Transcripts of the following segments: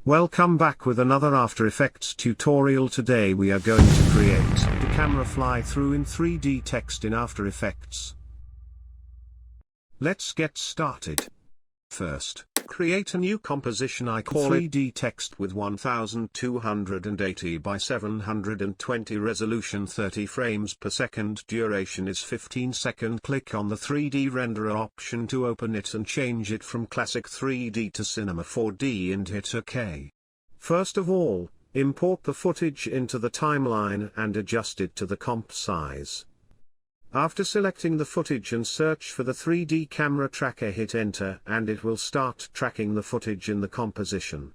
Welcome back with another After Effects tutorial. Today we are going to create the camera fly through in 3D text in After Effects. Let's get started. First, create a new composition. I call 3D text with 1280 by 720 resolution, 30 frames per second, duration is 15 seconds. Click on the 3D renderer option to open it and change it from classic 3D to cinema 4D and hit OK. First of all, import the footage into the timeline and adjust it to the comp size. After selecting the footage and search for the 3D camera tracker, hit enter and it will start tracking the footage in the composition.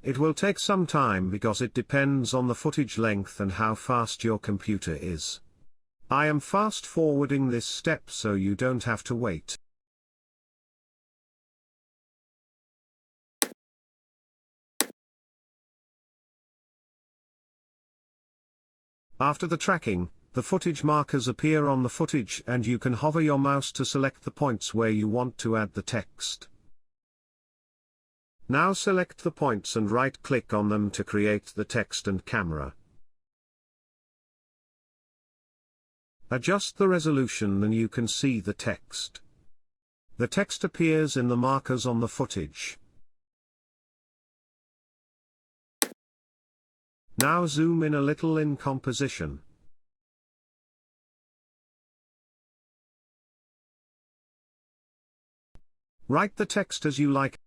It will take some time because it depends on the footage length and how fast your computer is. I am fast forwarding this step so you don't have to wait. After the tracking, the footage markers appear on the footage and you can hover your mouse to select the points where you want to add the text. Now select the points and right-click on them to create the text and camera. Adjust the resolution and you can see the text. The text appears in the markers on the footage. Now zoom in a little in composition. Write the text as you like.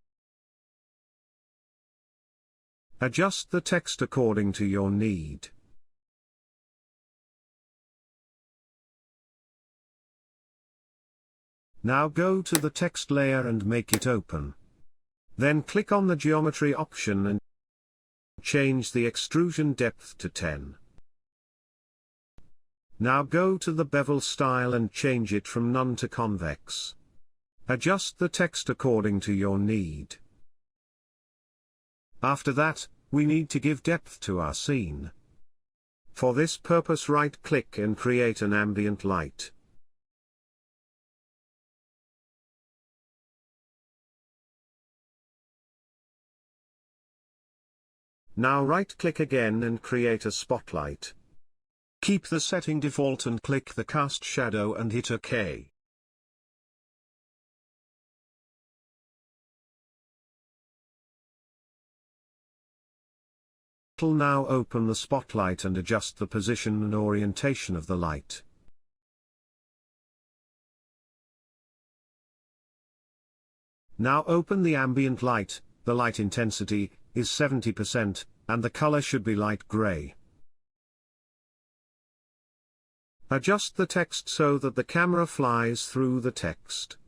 Adjust the text according to your need. Now go to the text layer and make it open. Then click on the geometry option and change the extrusion depth to 10. Now go to the bevel style and change it from none to convex. Adjust the text according to your need. After that, we need to give depth to our scene. For this purpose, right-click and create an ambient light. Now right-click again and create a spotlight. Keep the setting default and click the cast shadow and hit OK. Now open the spotlight and adjust the position and orientation of the light. Now open the ambient light. The light intensity is 70%, and the color should be light gray. Adjust the text so that the camera flies through the text.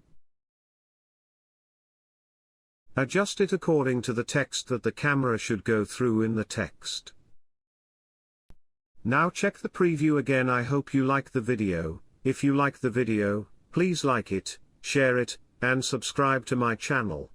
Adjust it according to the text that the camera should go through in the text. Now check the preview again. I hope you like the video. If you like the video, please like it, share it, and subscribe to my channel.